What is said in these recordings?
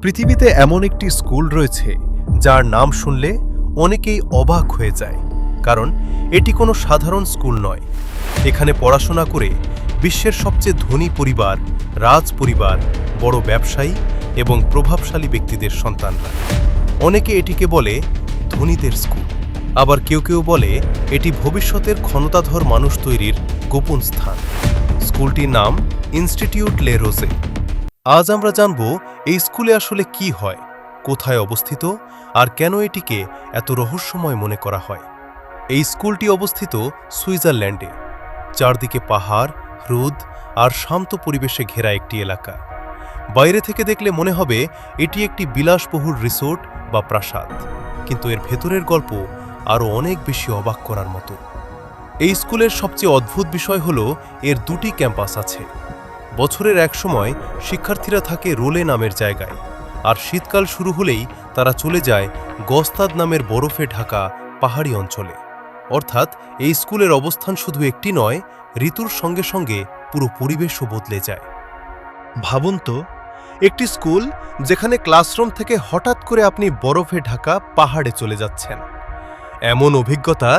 পৃথিবীতে এমন একটি স্কুল রয়েছে যার নাম শুনলে অনেকেই অবাক হয়ে যায়, কারণ এটি কোনো সাধারণ স্কুল নয়। এখানে পড়াশোনা করে বিশ্বের সবচেয়ে ধনী পরিবার, রাজ পরিবার, বড় ব্যবসায়ী এবং প্রভাবশালী ব্যক্তিদের সন্তানরা। অনেকে এটিকে বলে ধনীদের স্কুল, আবার কেউ কেউ বলে এটি ভবিষ্যতের ক্ষমতাধর মানুষ তৈরির গোপন স্থান। স্কুলটির নাম ইনস্টিটিউট লে রোজে। আজ আমরা জানব এই স্কুলে আসলে কি হয়, কোথায় অবস্থিত, আর কেন এটিকে এত রহস্যময় মনে করা হয়। এই স্কুলটি অবস্থিত সুইজারল্যান্ডে। চারদিকে পাহাড়, হ্রদ আর শান্ত পরিবেশে ঘেরা একটি এলাকা। বাইরে থেকে দেখলে মনে হবে এটি একটি বিলাসবহুল রিসোর্ট বা প্রাসাদ, কিন্তু এর ভেতরের গল্প আরও অনেক বেশি অবাক করার মতো। এই স্কুলের সবচেয়ে অদ্ভুত বিষয় হল এর দুটি ক্যাম্পাস আছে। বছরের এক সময় শিক্ষার্থীরা থাকে রোলে নামের জায়গায়, আর শীতকাল শুরু হলেই তারা চলে যায় গস্তাদ নামের বরফে ঢাকা পাহাড়ি অঞ্চলে। অর্থাৎ এই স্কুলের অবস্থান শুধু একটি নয়, ঋতুর সঙ্গে সঙ্গে পুরো পরিবেশও বদলে যায়। ভাবুন তো, একটি স্কুল যেখানে ক্লাসরুম থেকে হঠাৎ করে আপনি বরফে ঢাকা পাহাড়ে চলে যাচ্ছেন। এমন অভিজ্ঞতা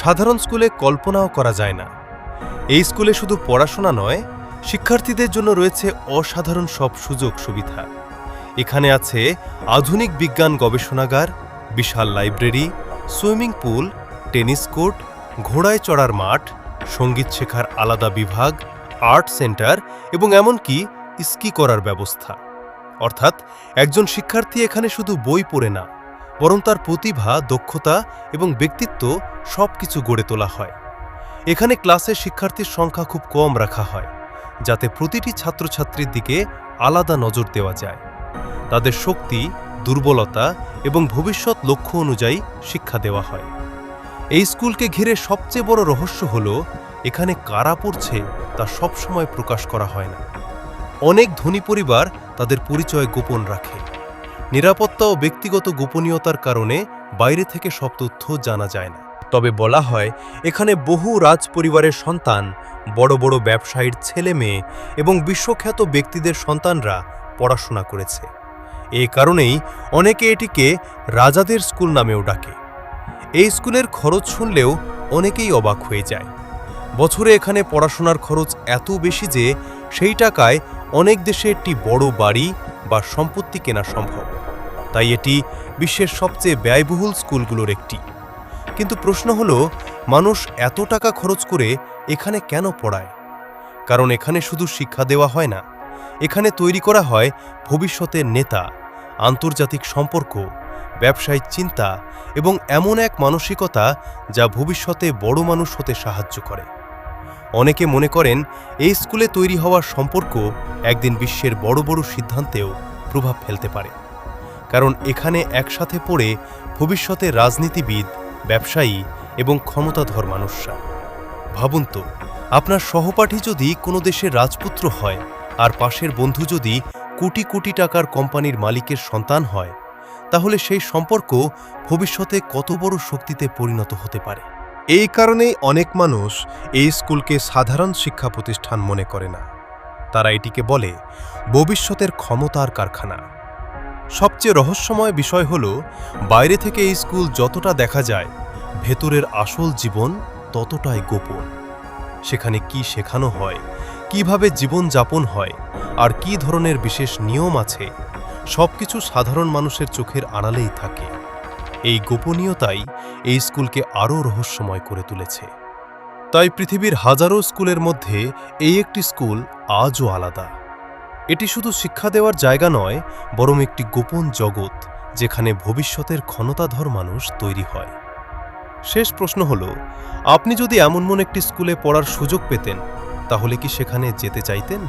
সাধারণ স্কুলে কল্পনাও করা যায় না। এই স্কুলে শুধু পড়াশোনা নয়, শিক্ষার্থীদের জন্য রয়েছে অসাধারণ সব সুযোগ সুবিধা। এখানে আছে আধুনিক বিজ্ঞান গবেষণাগার, বিশাল library, swimming pool, tennis court, ঘোড়ায় চড়ার মাঠ, সঙ্গীত শেখার আলাদা বিভাগ, আর্ট সেন্টার এবং এমনকি স্কি করার ব্যবস্থা। অর্থাৎ একজন শিক্ষার্থী এখানে শুধু বই পড়ে না, বরং তার প্রতিভা, দক্ষতা এবং ব্যক্তিত্ব সবকিছু গড়ে তোলা হয়। এখানে ক্লাসে শিক্ষার্থীর সংখ্যা খুব কম রাখা হয়, যাতে প্রতিটি ছাত্রছাত্রীর দিকে আলাদা নজর দেওয়া যায়। তাদের শক্তি, দুর্বলতা এবং ভবিষ্যৎ লক্ষ্য অনুযায়ী শিক্ষা দেওয়া হয়। এই স্কুলকে ঘিরে সবচেয়ে বড় রহস্য হল এখানে কারা পড়ছে তা সবসময় প্রকাশ করা হয় না। অনেক ধনী পরিবার তাদের পরিচয় গোপন রাখে। নিরাপত্তা ও ব্যক্তিগত গোপনীয়তার কারণে বাইরে থেকে সব তথ্য জানা যায় না। তবে বলা হয় এখানে বহু রাজ পরিবারের সন্তান, বড় বড় ব্যবসায়ীর ছেলে মেয়ে এবং বিশ্বখ্যাত ব্যক্তিদের সন্তানরা পড়াশোনা করেছে। এই কারণেই অনেকে এটিকে রাজাদের স্কুল নামেও ডাকে। এই স্কুলের খরচ শুনলেও অনেকেই অবাক হয়ে যায়। বছরে এখানে পড়াশোনার খরচ এত বেশি যে সেই টাকায় অনেক দেশে একটি বড় বাড়ি বা সম্পত্তি কেনা সম্ভব। তাই এটি বিশ্বের সবচেয়ে ব্যয়বহুল স্কুলগুলোর একটি। কিন্তু প্রশ্ন হল, মানুষ এত টাকা খরচ করে এখানে কেন পড়ায়? কারণ এখানে শুধু শিক্ষা দেওয়া হয় না, এখানে তৈরি করা হয় ভবিষ্যতের নেতা, আন্তর্জাতিক সম্পর্ক, ব্যবসায়িক চিন্তা এবং এমন এক মানসিকতা যা ভবিষ্যতে বড় মানুষ হতে সাহায্য করে। অনেকে মনে করেন এই স্কুলে তৈরি হওয়ার সম্পর্ক একদিন বিশ্বের বড় বড় সিদ্ধান্তেও প্রভাব ফেলতে পারে, কারণ এখানে একসাথে পড়ে ভবিষ্যতে রাজনীতিবিদ, ব্যবসায়ী এবং ক্ষমতাধর মানুষরা। ভাবুন তো, আপনার সহপাঠী যদি কোনো দেশের রাজপুত্র হয় আর পাশের বন্ধু যদি কোটি কোটি টাকার কোম্পানির মালিকের সন্তান হয়, তাহলে সেই সম্পর্ক ভবিষ্যতে কত বড় শক্তিতে পরিণত হতে পারে। এই কারণেই অনেক মানুষ এই স্কুলকে সাধারণ শিক্ষা প্রতিষ্ঠান মনে করে না। তারা এটিকে বলে ভবিষ্যতের ক্ষমতার কারখানা। সবচেয়ে রহস্যময় বিষয় হল, বাইরে থেকে এই স্কুল যতটা দেখা যায়, ভেতরের আসল জীবন ততটাই গোপন। সেখানে কি শেখানো হয়, কিভাবে জীবন যাপন হয়, আর কি ধরনের বিশেষ নিয়ম আছে, সবকিছু সাধারণ মানুষের চোখের আড়ালেই থাকে। এই গোপনীয়তাই এই স্কুলকে আরও রহস্যময় করে তুলেছে। তাই পৃথিবীর হাজারো স্কুলের মধ্যে এই একটি স্কুল আজও আলাদা। এটি শুধু শিক্ষা দেওয়ার জায়গা নয়, বরং একটি গোপন জগৎ যেখানে ভবিষ্যতের ক্ষমতাধর মানুষ তৈরি হয়। শেষ প্রশ্ন হল, আপনি যদি এমন একটি স্কুলে পড়ার সুযোগ পেতেন, তাহলে কি সেখানে যেতে চাইতেন?